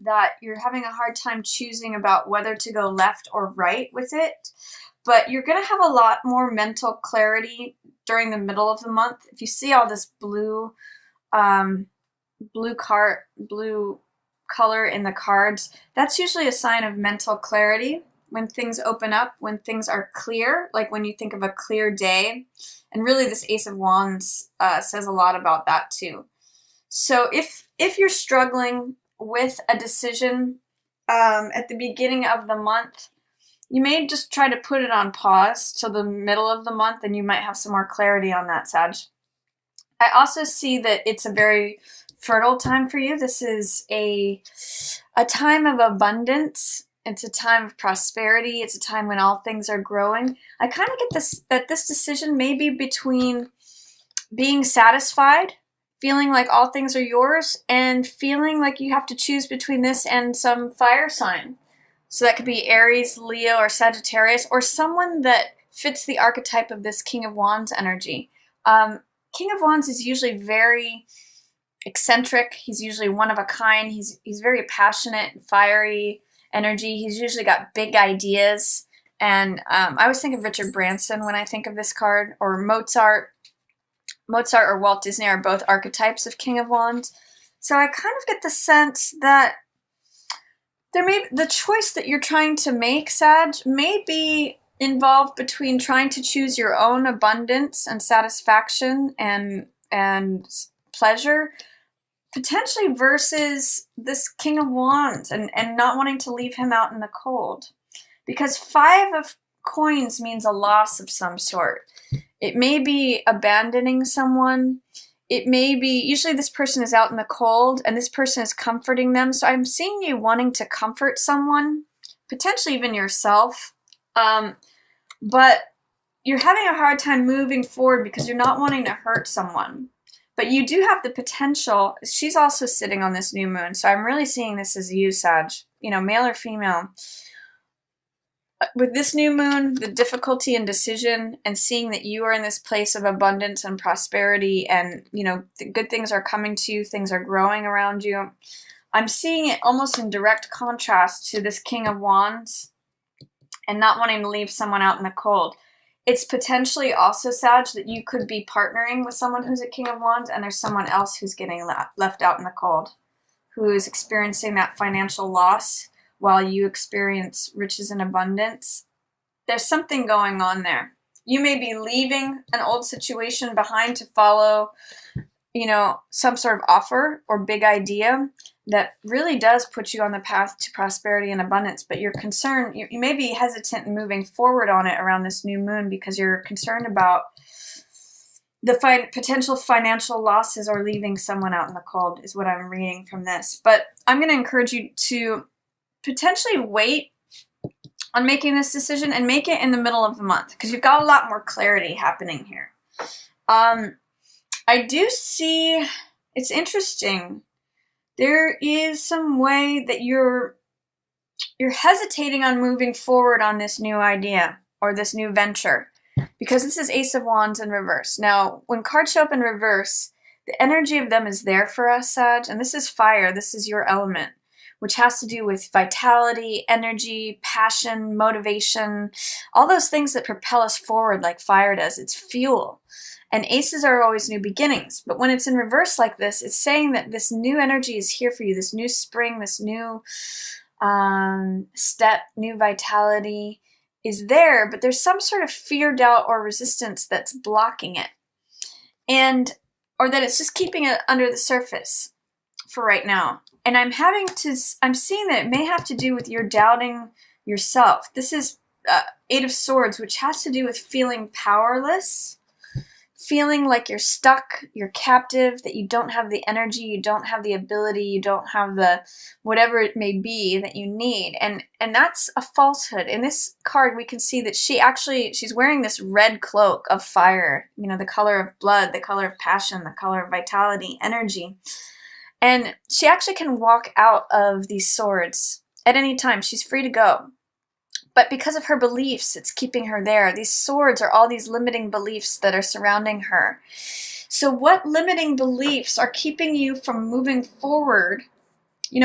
that you're having a hard time choosing about whether to go left or right with it. But you're going to have a lot more mental clarity during the middle of the month. If you see all this um, blue color in the cards, that's usually a sign of mental clarity. When things open up, when things are clear, like when you think of a clear day. And really this Ace of Wands says a lot about that too. So if you're struggling with a decision at the beginning of the month, you may just try to put it on pause till the middle of the month, and you might have some more clarity on that, Sag. I also see that it's a very fertile time for you. This is a time of abundance. It's a time of prosperity. It's a time when all things are growing. I kind of get this decision may be between being satisfied, feeling like all things are yours, and feeling like you have to choose between this and some fire sign. So that could be Aries, Leo, or Sagittarius, or someone that fits the archetype of this King of Wands energy. King of Wands is usually very eccentric. He's usually one of a kind. He's very passionate and fiery energy. He's usually got big ideas. And I always think of Richard Branson when I think of this card, or Mozart. Mozart or Walt Disney are both archetypes of King of Wands. So I kind of get the sense that the choice that you're trying to make, Sag, may be involved between trying to choose your own abundance and satisfaction and pleasure, potentially, versus this King of Wands and not wanting to leave him out in the cold. Because 5 of coins means a loss of some sort. It may be abandoning someone. It may be, usually this person is out in the cold and this person is comforting them. So I'm seeing you wanting to comfort someone, potentially even yourself. But you're having a hard time moving forward because you're not wanting to hurt someone. But you do have the potential. She's also sitting on this new moon. So I'm really seeing this as you, Sag, male or female. With this new moon, the difficulty in decision, and seeing that you are in this place of abundance and prosperity, and the good things are coming to you, things are growing around you. I'm seeing it almost in direct contrast to this King of Wands and not wanting to leave someone out in the cold. It's potentially also, Sag, that you could be partnering with someone who's a King of Wands, and there's someone else who's getting left out in the cold, who is experiencing that financial loss while you experience riches and abundance. There's something going on there. You may be leaving an old situation behind to follow, some sort of offer or big idea that really does put you on the path to prosperity and abundance. But you're concerned, you may be hesitant in moving forward on it around this new moon because you're concerned about the potential financial losses or leaving someone out in the cold, is what I'm reading from this. But I'm going to encourage you to potentially wait on making this decision and make it in the middle of the month, because you've got a lot more clarity happening here. I do see, it's interesting, there is some way that you're hesitating on moving forward on this new idea or this new venture, because this is Ace of Wands in reverse. Now, when cards show up in reverse, the energy of them is there for us, Sag, and this is fire, this is your element, which has to do with vitality, energy, passion, motivation, all those things that propel us forward like fire does. It's fuel. And aces are always new beginnings. But when it's in reverse like this, it's saying that this new energy is here for you, this new spring, this new step, new vitality is there, but there's some sort of fear, doubt, or resistance that's blocking it. Or that it's just keeping it under the surface for right now. And I'm seeing that it may have to do with your doubting yourself. This is 8 of Swords, which has to do with feeling powerless, feeling like you're stuck, you're captive, that you don't have the energy, you don't have the ability, you don't have the whatever it may be that you need. And that's a falsehood. In this card, we can see that she's wearing this red cloak of fire, the color of blood, the color of passion, the color of vitality, energy. And she actually can walk out of these swords at any time. She's free to go. But because of her beliefs, it's keeping her there. These swords are all these limiting beliefs that are surrounding her. So what limiting beliefs are keeping you from moving forward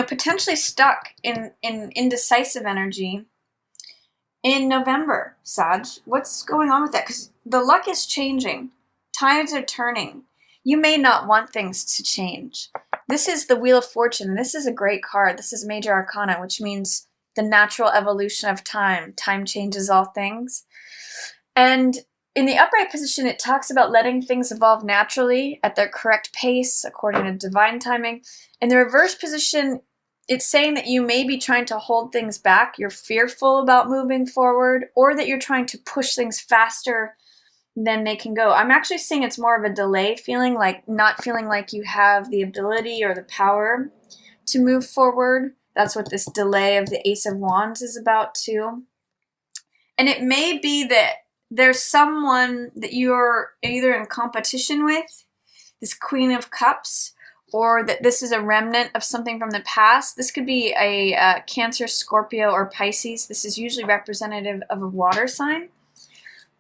potentially stuck in indecisive energy in November, Sag. What's going on with that? Because the luck is changing. Tides are turning. You may not want things to change. This is the Wheel of Fortune. This is a great card. This is Major Arcana, which means the natural evolution of time. Time changes all things. And in the upright position, it talks about letting things evolve naturally at their correct pace, according to divine timing. In the reverse position, it's saying that you may be trying to hold things back. You're fearful about moving forward, or that you're trying to push things faster than they can go. I'm actually seeing it's more of a delay feeling, like not feeling like you have the ability or the power to move forward. That's what this delay of the Ace of Wands is about too. And it may be that there's someone that you're either in competition with, this Queen of Cups, or that this is a remnant of something from the past. This could be a Cancer, Scorpio, or Pisces. This is usually representative of a water sign.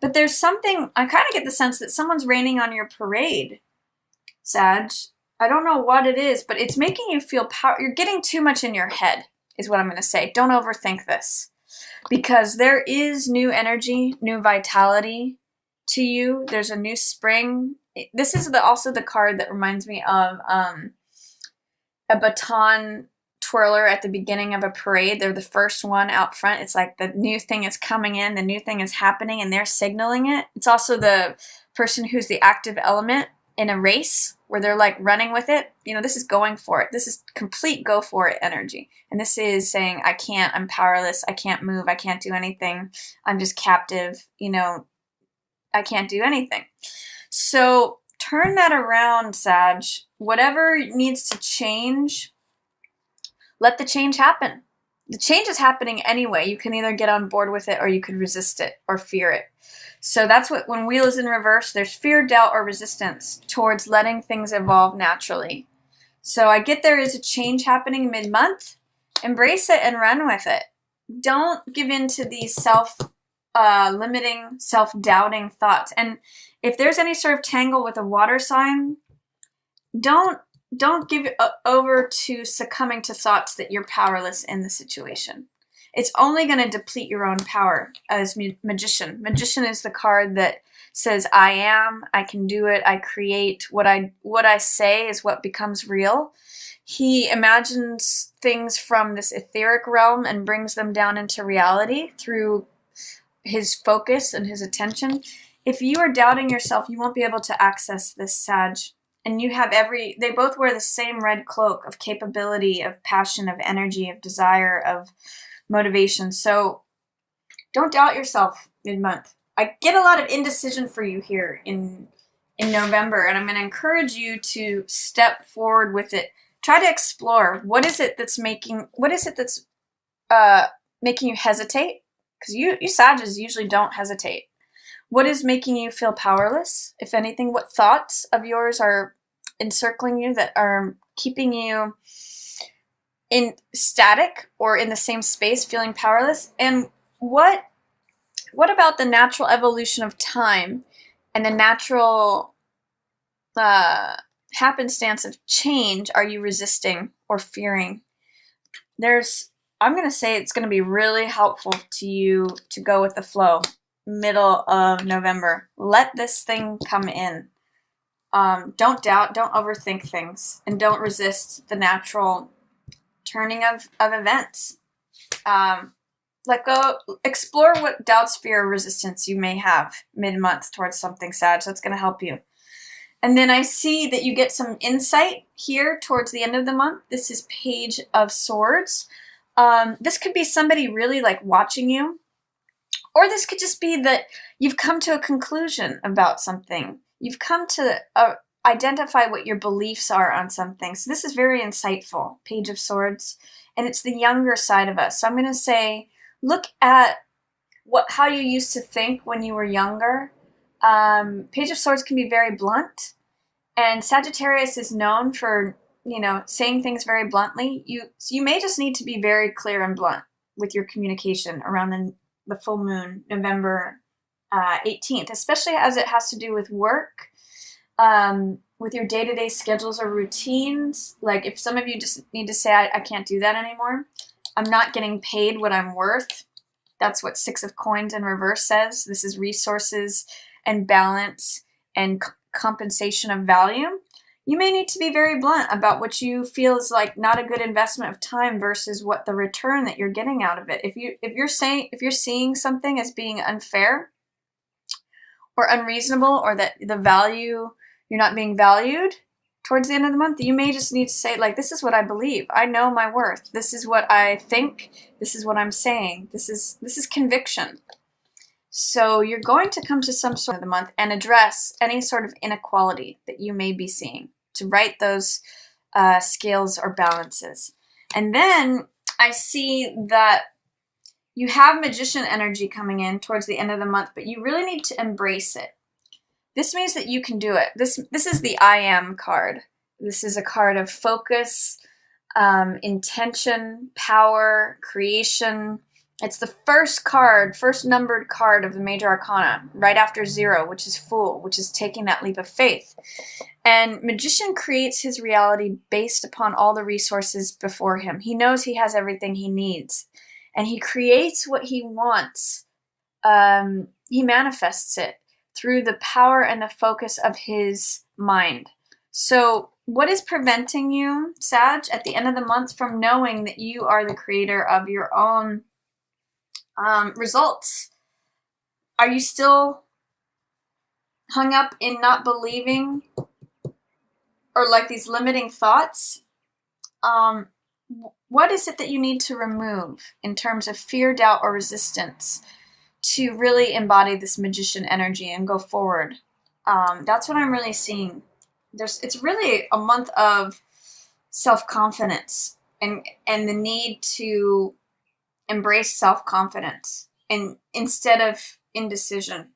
But there's something, I kind of get the sense that someone's raining on your parade, Sag. I don't know what it is, but it's making you feel power. You're getting too much in your head, is what I'm going to say. Don't overthink this. Because there is new energy, new vitality to you. There's a new spring. This is also the card that reminds me of a baton twirler at the beginning of a parade. They're the first one out front. It's like the new thing is coming in, the new thing is happening, and they're signaling it. It's also the person who's the active element in a race where they're like running with it. This is going for it. This is complete go for it energy. And this is saying, I can't, I'm powerless, I can't move, I can't do anything, I'm just captive, I can't do anything. So turn that around, Sag. Whatever needs to change, let the change happen. The change is happening anyway. You can either get on board with it or you could resist it or fear it. So that's what, when Wheel is in reverse, there's fear, doubt, or resistance towards letting things evolve naturally. So I get there is a change happening mid-month. Embrace it and run with it. Don't give in to these self-limiting, self-doubting thoughts. And if there's any sort of tangle with a water sign, don't give over to succumbing to thoughts that you're powerless in the situation. It's only going to deplete your own power as Magician. Magician is the card that says, I am, I can do it, I create. What I say is what becomes real. He imagines things from this etheric realm and brings them down into reality through his focus and his attention. If you are doubting yourself, you won't be able to access this, Sag. And you have they both wear the same red cloak of capability, of passion, of energy, of desire, of motivation. So don't doubt yourself mid-month. I get a lot of indecision for you here in November, and I'm going to encourage you to step forward with it. Try to explore what is it that's making you hesitate? Because you Sages usually don't hesitate. What is making you feel powerless? If anything, what thoughts of yours are encircling you that are keeping you in static or in the same space feeling powerless? And what about the natural evolution of time and the natural happenstance of change are you resisting or fearing? I'm going to say it's going to be really helpful to you to go with the flow. Middle of November. Let this thing come in. Don't doubt, don't overthink things, and don't resist the natural turning of events. Let go, explore what doubts, fear, or resistance you may have mid-month towards something, Sag. That's going to help you. And then I see that you get some insight here towards the end of the month. This is Page of Swords. This could be somebody really like watching you. Or this could just be that you've come to a conclusion about something. You've come to identify what your beliefs are on something. So this is very insightful, Page of Swords. And it's the younger side of us. So I'm going to say, look at how you used to think when you were younger. Page of Swords can be very blunt. And Sagittarius is known for, saying things very bluntly. You may just need to be very clear and blunt with your communication around the full moon, November 18th, especially as it has to do with work. with your day-to-day schedules or routines. Like if some of you just need to say, I can't do that anymore. I'm not getting paid what I'm worth. That's what Six of Coins in reverse says. This is resources and balance and compensation of value. You may need to be very blunt about what you feel is like not a good investment of time versus what the return that you're getting out of it. If you're seeing something as being unfair or unreasonable, or that the value, you're not being valued towards the end of the month, you may just need to say, like, this is what I believe. I know my worth. This is what I think. This is what I'm saying. This is conviction. So you're going to come to some sort of the month and address any sort of inequality that you may be seeing, to right those scales or balances. And then I see that you have magician energy coming in towards the end of the month, but you really need to embrace it. This means that you can do it. This is the I am card. This is a card of focus, intention, power, creation. It's the first numbered card of the major arcana, right after 0, which is Fool, which is taking that leap of faith. And magician creates his reality based upon all the resources before him. He knows he has everything he needs, and he creates what he wants. He manifests it through the power and the focus of his mind. So what is preventing you, Sag, at the end of the month from knowing that you are the creator of your own results? Are you still hung up in not believing, or like these limiting thoughts? What is it that you need to remove in terms of fear, doubt, or resistance to really embody this magician energy and go forward? That's what I'm really seeing. It's really a month of self-confidence and the need to embrace self-confidence and instead of indecision.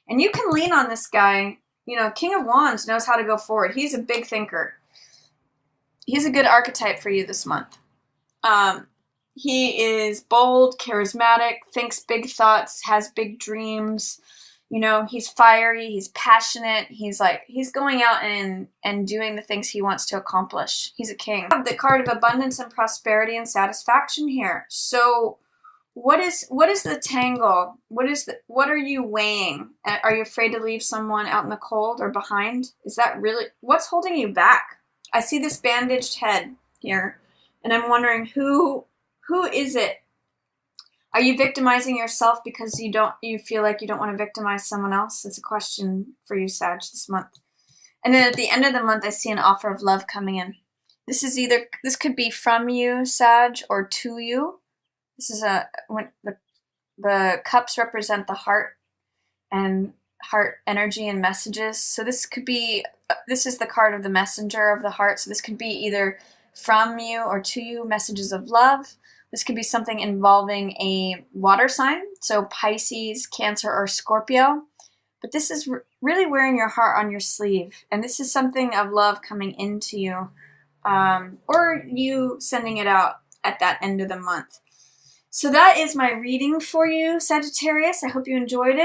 And you can lean on this guy. You know, King of Wands knows how to go forward. He's a big thinker. He's a good archetype for you this month. He is bold, charismatic, thinks big thoughts, has big dreams. You know, he's fiery, he's passionate. He's going out and doing the things he wants to accomplish. He's a king. I have the card of abundance and prosperity and satisfaction here. So what is the tangle? What are you weighing? Are you afraid to leave someone out in the cold or behind? Is that really what's holding you back? I see this bandaged head here, and I'm wondering who is it? Are you victimizing yourself because you feel like you don't want to victimize someone else? It's a question for you, Sag, this month. And then at the end of the month, I see an offer of love coming in. This could be from you, Sag, or to you. This is when the cups represent the heart and heart energy and messages. So this is the card of the messenger of the heart. So this could be either from you or to you, messages of love. This could be something involving a water sign, so Pisces, Cancer, or Scorpio. But this is really wearing your heart on your sleeve, and this is something of love coming into you, or you sending it out at that end of the month. So that is my reading for you, Sagittarius. I hope you enjoyed it.